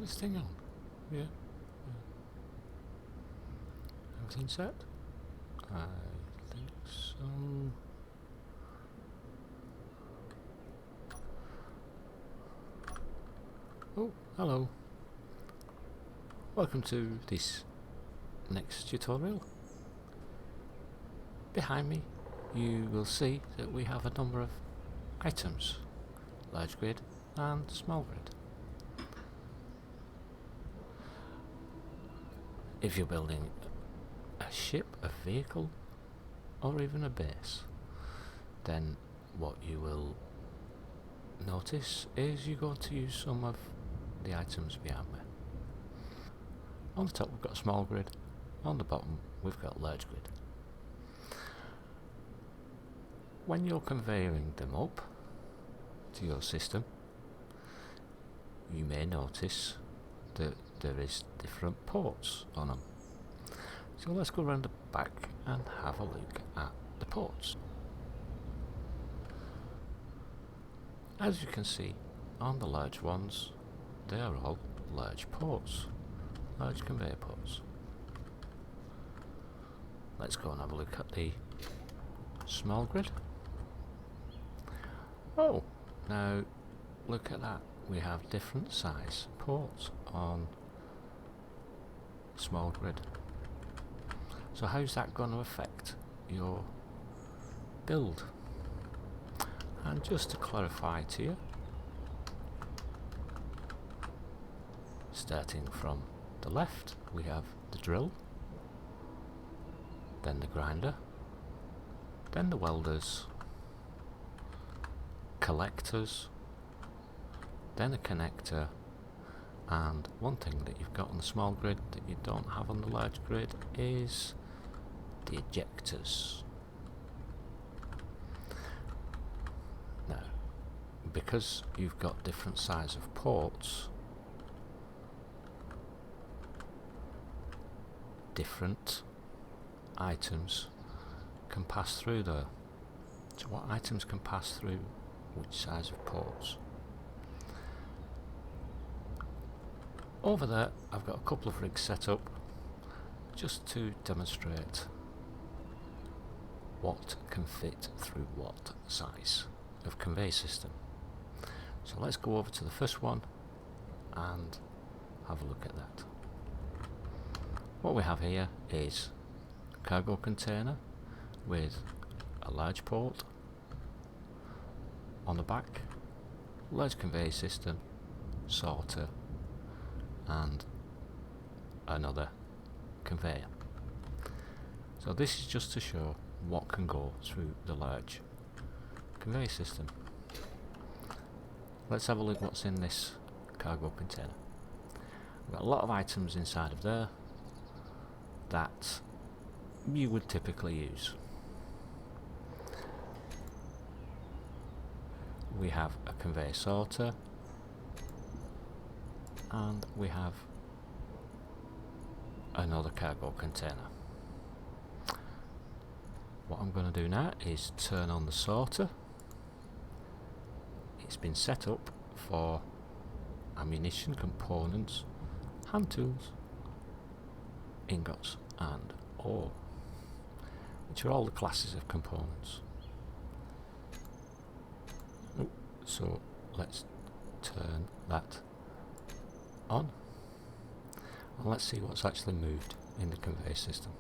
this thing on? Yeah. Everything set? I think so. Oh, hello. Welcome to this next tutorial. Behind me you will see that we have a number of items, large grid and small grid. If you're building a ship, a vehicle, or even a base, then what you will notice is you're going to use some of the items behind me. On the top we've got a small grid, on the bottom we've got large grid. When you're conveying them up to your system, you may notice that there is different ports on them. So let's go around the back and have a look at the ports. As you can see on the large ones, they are all large ports, large conveyor ports. Let's go and have a look at the small grid. Oh, now look at that, we have different size ports on small grid. So how's that going to affect your build? And just to clarify to you, starting from the left we have the drill, then the grinder, then the welders, collectors, then a connector, and one thing that you've got on the small grid that you don't have on the large grid is the ejectors. Now, because you've got different size of ports, different items can pass through there. So what items can pass through which size of ports? Over there I've got a couple of rigs set up just to demonstrate what can fit through what size of conveyor system. So let's go over to the first one and have a look at that. What we have here is a cargo container with a large port on the back, large conveyor system, sorter, and another conveyor. So this is just to show what can go through the large conveyor system. Let's have a look what's in this cargo container. We've got a lot of items inside of there that you would typically use. We have a conveyor sorter, and we have another cargo container. What I'm going to do now is turn on the sorter. It's been set up for ammunition, components, hand tools, ingots and ore, which are all the classes of components. So let's turn that on and let's see what's actually moved in the conveyor system.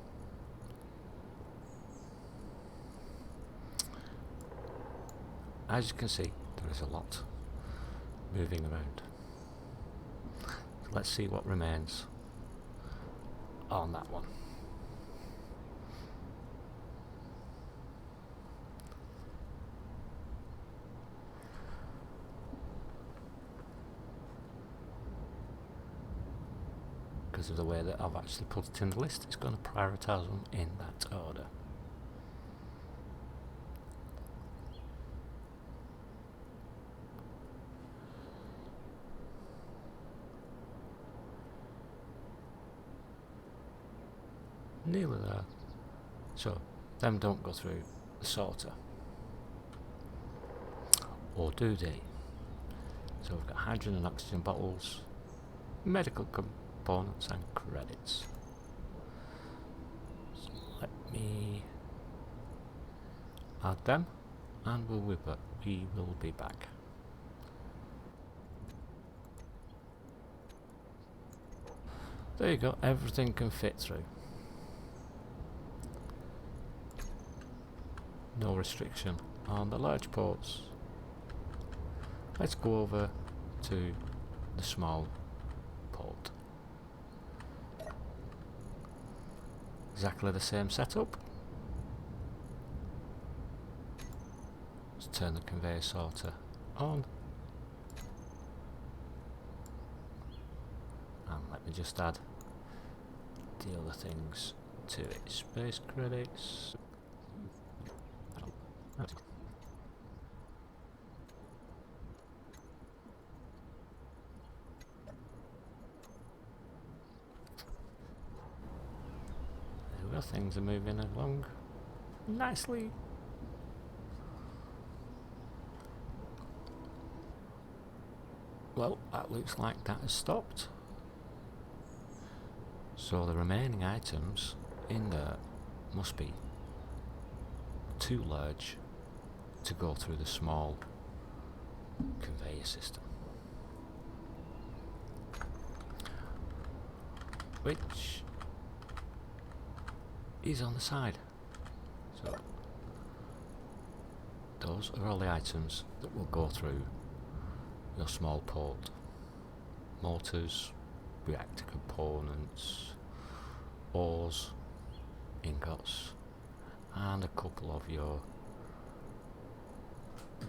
As you can see, there is a lot moving around. So let's see what remains on that one. Because of the way that I've actually put it in the list, it's going to prioritise them in that order. Nearly there. So, them don't go through the sorter. Or do they? So we've got hydrogen and oxygen bottles, medical components and credits. So let me add them and we will be back. There you go, everything can fit through. No restriction on the large ports. Let's go over to the small port. Exactly the same setup. Let's turn the conveyor sorter on. And let me just add the other things to it. Space credits. There we go, things are moving along nicely. Well, that looks like that has stopped. So the remaining items in there must be too large to go through the small conveyor system, which is on the side. So those are all the items that will go through your small port. Motors, reactor components, ores, ingots, and a couple of your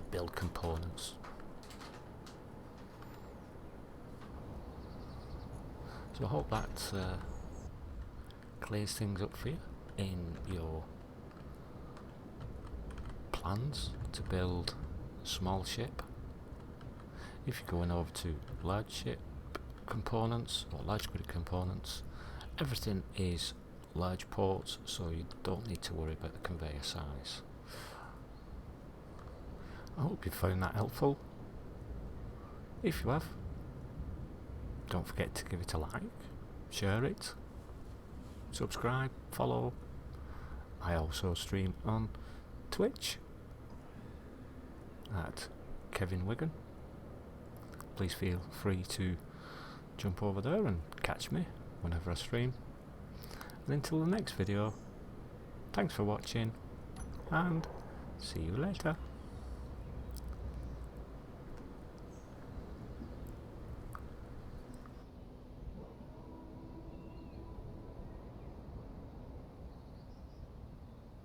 build components. So I hope that clears things up for you in your plans to build a small ship. If you're going over to large ship components or large grid components, everything is large ports, so you don't need to worry about the conveyor size. I hope you found that helpful. If you have, don't forget to give it a like, share it, subscribe, follow. I also stream on Twitch at Kevin Wigan. Please feel free to jump over there and catch me whenever I stream. And until the next video, thanks for watching and see you later.